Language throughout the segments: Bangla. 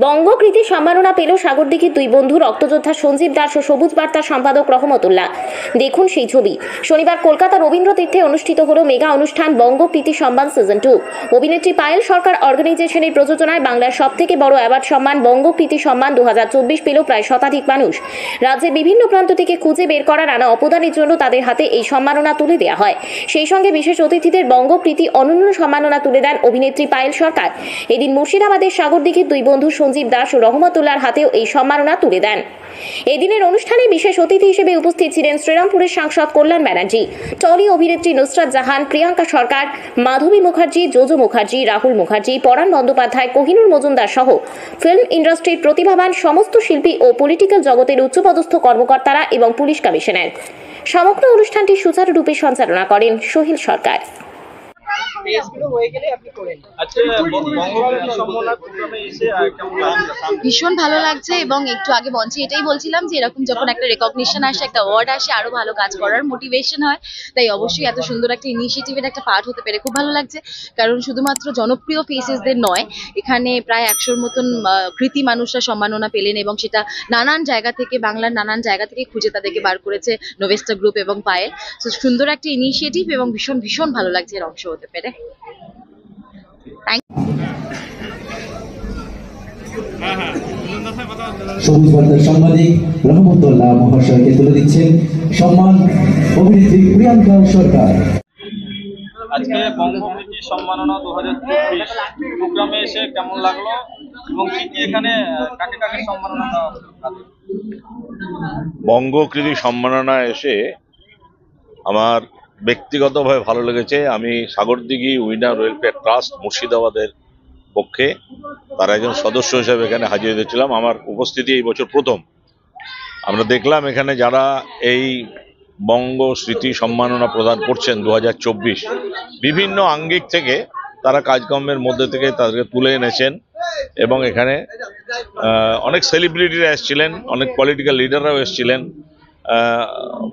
বঙ্গকৃতি সম্মাননা পেল সাগরদিঘির দুই বন্ধু রক্তযোদ্ধা সঞ্জীব দাস ও সবুজ বার্তার সম্পাদক রহমতুল্লাহ। দেখুন সেই ছবি। শনিবার কলকাতা রবীন্দ্র তীর্থে অনুষ্ঠিত হলো মেগা অনুষ্ঠান বঙ্গকৃতি সম্মান সিজন 2। অভিনেত্রী পায়েল সরকার অর্গানাইজেশনের প্রযোজনায় বাংলার সবথেকে বড় অ্যাওয়ার্ড সম্মান বঙ্গকৃতি সম্মান 2024 পেল প্রায় শতাধিক মানুষ। রাজ্যের বিভিন্ন প্রান্ত থেকে খুঁজে বের করা নানা অবদানের জন্য তাদের হাতে এই সম্মাননা তুলে দেওয়া হয়। সেই সঙ্গে বিশেষ অতিথিদের বঙ্গকৃতি অনন্য সম্মাননা তুলে দেন অভিনেত্রী পায়েল সরকার। এদিন মুর্শিদাবাদের সাগরদিঘির দুই বন্ধু সঞ্জীব দাস ও রহমতুল্লাহর হাতেও এই সম্মাননা তুলে দেন। এদিনের অনুষ্ঠানে বিশেষ অতিথি হিসেবে উপস্থিত ছিলেন শ্রীরামপুরের সাংসদ কল্যাণ ব্যানার্জি, টলি অভিনেত্রী নুসরাত জাহান, প্রিয়াঙ্কা সরকার, মাধবী মুখার্জি, জোজো মুখার্জি, রাহুল মুখার্জি, পরাণ বন্দ্যোপাধ্যায়, কোহিনুর মজুমদার সহ ফিল্ম ইন্ডাস্ট্রির প্রতিভাবান সমস্ত শিল্পী ও পলিটিক্যাল জগতের উচ্চপদস্থ কর্মকর্তারা এবং পুলিশ কমিশনার। সমগ্র অনুষ্ঠানটি সুচারুরূপে সঞ্চালনা করেন সোহেল সরকার। ভীষণ ভালো লাগছে এবং একটু আগে মঞ্চে এটাই বলছিলাম যে এরকম যখন একটা রেকগনিশন আসে, একটা অ্যাওয়ার্ড আসে, আরো ভালো কাজ করার মোটিভেশন হয়। তাই অবশ্যই এত সুন্দর একটা ইনিশিয়েটিভের একটা পার্ট হতে পেরে খুব ভালো লাগছে। কারণ শুধুমাত্র জনপ্রিয় ফেসেসদের নয়, এখানে প্রায় 100-র মতন কৃতি মানুষরা সম্মাননা পেলেন এবং সেটা নানান জায়গা থেকে, বাংলার নানান জায়গা থেকে খুঁজে তাদেরকে বার করেছে নোভেস্টা গ্রুপ এবং পায়েল। তো সুন্দর একটা ইনিশিয়েটিভ এবং ভীষণ ভীষণ ভালো লাগছে এর অংশ হতে পেরে। সবুজ বার্তার সাংবাদিক রহমতুল্লাহ মহাশয়কে তুলে দিচ্ছেন সম্মান অভিনেত্রী প্রিয়াঙ্কা সরকার। আজকে বঙ্গকৃতি সম্মাননা 2024 প্রোগ্রামে এসে কেমন লাগলো এবং কি কি এখানে কাকে কাকে সম্মাননা দেওয়া হলো? বঙ্গকৃতি সম্মাননা এসে আমার ব্যক্তিগতভাবে ভালো লেগেছে। আমি সাগরদিঘি উইনার ওয়েলফেয়ার ট্রাস্ট মুর্শিদাবাদের পক্ষে তার একজন সদস্য হিসেবে এখানে হাজির হয়েছিলাম। আমার উপস্থিতি এই বছর প্রথম। আমরা দেখলাম এখানে যারা এই বঙ্গ স্মৃতি সম্মাননা প্রদান করছেন 2024 বিভিন্ন আঙ্গিক থেকে তারা কাজকর্মের মধ্যে থেকে তাদেরকে তুলে এনেছেন এবং এখানে অনেক সেলিব্রিটিরা এসেছিলেন, অনেক পলিটিক্যাল লিডাররাও এসেছিলেন।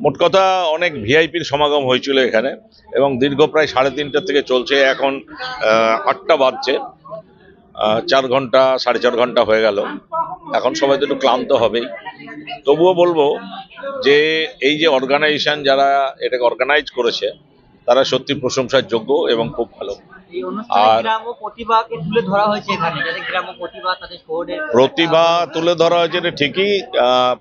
মোট কথা অনেক ভিআইপির সমাগম হয়েছিল এখানে এবং দীর্ঘ প্রায় 3:30 থেকে চলছে। এখন 8টা বাজছে, 4 ঘন্টা 4.5 ঘন্টা হয়ে গেল। এখন সবাই তো একটু ক্লান্ত হবেই। তবুও বলবো যে এই যে অর্গানাইজেশন যারা এটাকে অর্গানাইজ করেছে তারা সত্যি প্রশংসার যোগ্য এবং খুব ভালো। আর প্রতিভা তুলে ধরা হয়েছে এটা ঠিকই।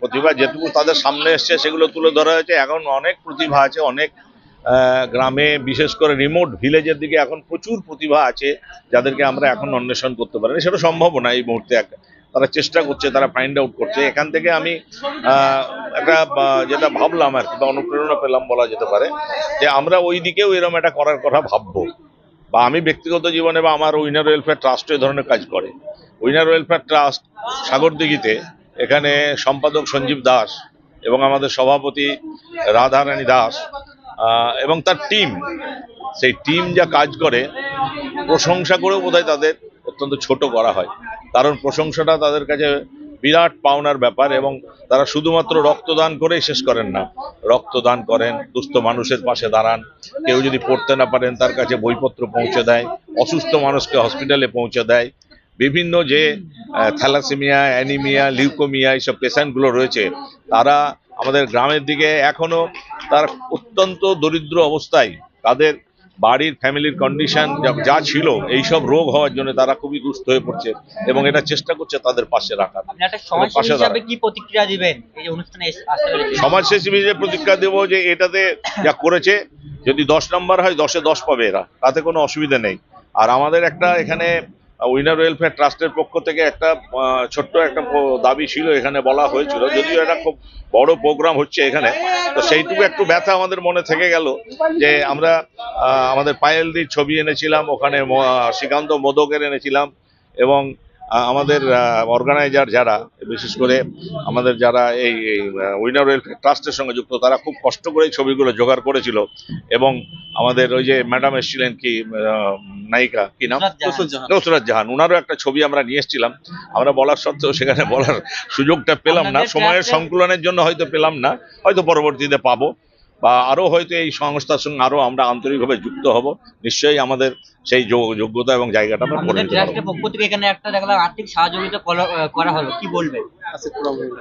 প্রতিভা যেটুকু তাদের সামনে এসছে সেগুলো তুলে ধরা হয়েছে। এখন অনেক প্রতিভা আছে, অনেক গ্রামে বিশেষ করে রিমোট ভিলেজের দিকে এখন প্রচুর প্রতিভা আছে যাদেরকে আমরা এখন অন্বেষণ করতে পারি। সেটা সম্ভব না এই মুহূর্তে। তারা চেষ্টা করছে, তারা ফাইন্ড আউট করছে। এখান থেকে আমি একটা যেটা ভাবলাম আর কি, বা অনুপ্রেরণা পেলাম বলা যেতে পারে, যে আমরা ওই দিকেও এরকম একটা করার কথা ভাববো। বা আমি ব্যক্তিগত জীবনে বা আমার উইনার ওয়েলফেয়ার ট্রাস্ট এই ধরনের কাজ করে। উইনার ওয়েলফেয়ার ট্রাস্ট সাগরদিঘিতে এখানে সম্পাদক সঞ্জীব দাস এবং আমাদের সভাপতি রাধারানী দাস এবং তার টিম, সেই টিম যা কাজ করে প্রশংসা করেও বোধহয় তাদের অত্যন্ত ছোট করা হয়। কারণ প্রশংসাটা তাদের কাছে বিরাট পাওনার ব্যাপার এবং তারা শুধুমাত্র রক্তদান করেই শেষ করেন না। রক্তদান করেন, দুস্থ মানুষের পাশে দাঁড়ান, কেউ যদি পড়তে না পারেন তার কাছে বইপত্র পৌঁছে দেয়, অসুস্থ মানুষকে হসপিটালে পৌঁছে দেয়। বিভিন্ন যে থ্যালাসেমিয়া, অ্যানিমিয়া, লিউকোমিয়া এইসব পেশেন্টগুলো রয়েছে তারা আমাদের গ্রামের দিকে এখনো তার অত্যন্ত দরিদ্র অবস্থায়, তাদের বাড়ির ফ্যামিলির কন্ডিশন যা ছিল এইসব রোগ হওয়ার জন্য তারা খুবই দুস্থ হয়ে পড়ছে এবং এটা চেষ্টা করছে তাদের পাশে রাখার। সমাজসেবী হিসেবে প্রতিক্রিয়া দেবো যে এটাতে যা করেছে, যদি 10 নম্বর হয় 10-এ 10 পাবে এরা, তাতে কোনো অসুবিধা নেই। আর আমাদের একটা এখানে উইনার ওয়েলফেয়ার ট্রাস্টের পক্ষ থেকে একটা ছোট্ট একটা দাবি ছিল, এখানে বলা হয়েছিল, যদিও এটা খুব বড় প্রোগ্রাম হচ্ছে এখানে, তো সেইটুকু একটু ব্যথা আমাদের মনে থেকে গেল যে আমরা আমাদের পায়েলদির ছবি এনেছিলাম, ওখানে শ্রীকান্ত মোদকের এনেছিলাম এবং আমাদের অর্গানাইজার যারা, বিশেষ করে আমাদের যারা এই উইনার ওয়েলফেয়ার ট্রাস্টের সঙ্গে যুক্ত, তারা খুব কষ্ট করে ছবিগুলো জোগাড় করেছিল এবং আমাদের ওই যে ম্যাডাম এসেছিলেন, কি নায়িকা, কি নাম, নুসরাত জাহান, ওনারও একটা ছবি আমরা নিয়ে এসেছিলাম। আমরা বলার সত্ত্বেও সেখানে বলার সুযোগটা পেলাম না, সময়ের সংকুলনের জন্য হয়তো পেলাম না, হয়তো পরবর্তীতে পাবো। বা আরো হয়তো এই সংস্থার সঙ্গে আরো আমরা আন্তরিকভাবে যুক্ত হব, নিশ্চয়ই আমাদের সেই যোগ্যতা এবং জায়গাটা আমরা করে আমাদের নিতে পারবো। ট্রাস্টের পক্ষ থেকে এখানে একটা দেখলাম আর্থিক সহযোগিতা করা হলো, কি বলবেন?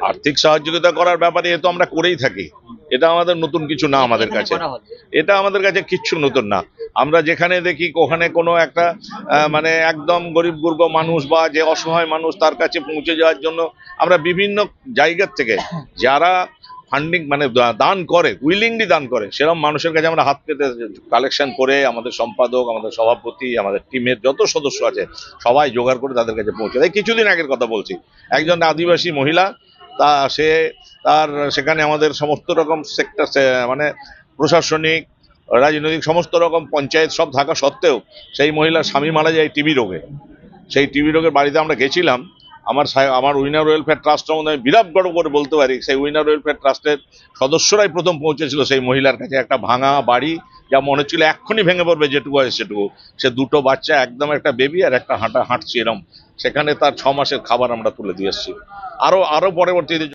আর্থিক সহযোগিতা করার ব্যাপারে এ তো আমরা করেই থাকি, এটা আমাদের নতুন কিছু না আমাদের এখানে কাছে, করা হলো। এটা আমাদের কাছে কিচ্ছু নতুন না। আমরা যেখানে দেখি ওখানে কোনো একটা মানে একদম গরিব গুরব মানুষ বা যে অসহায় মানুষ তার কাছে পৌঁছে যাওয়ার জন্য আমরা বিভিন্ন জায়গার থেকে যারা ফান্ডিং মানে দান করে, উইলিংলি দান করে, সেরকম মানুষের কাছে আমরা হাত পেতে কালেকশন করে আমাদের সম্পাদক, আমাদের সভাপতি, আমাদের টিমের যত সদস্য আছে সবাই জোগাড় করে তাদের কাছে পৌঁছে দেয়। কিছুদিন আগের কথা বলছি, একজন আদিবাসী মহিলা তার সেখানে আমাদের সমস্ত রকম সেক্টর মানে প্রশাসনিক, রাজনৈতিক সমস্ত রকম পঞ্চায়েত সব থাকা সত্ত্বেও সেই মহিলার স্বামী মারা যায় টিবি রোগে। সেই টিবি রোগের বাড়িতে আমরা গেছিলাম। আমার উইনার ওয়েলফেয়ার ট্রাস্ট সম্বন্ধে আমি বিরাট গর্ব করে বলতে পারি, সেই উইনার ওয়েলফেয়ার ট্রাস্টের সদস্যরাই প্রথম পৌঁছেছিল সেই মহিলার কাছে। একটা ভাঙা বাড়ি, যা মনে হচ্ছিল এক্ষুনি ভেঙে পড়বে, যেটুকু হয় সেটুকু। সে দুটো বাচ্চা, একদম একটা বেবি আর একটা হাঁটছি এরম, সেখানে তার 6 মাসের খাবার আমরা তুলে দিয়ে এসেছি। আরো পরবর্তীতে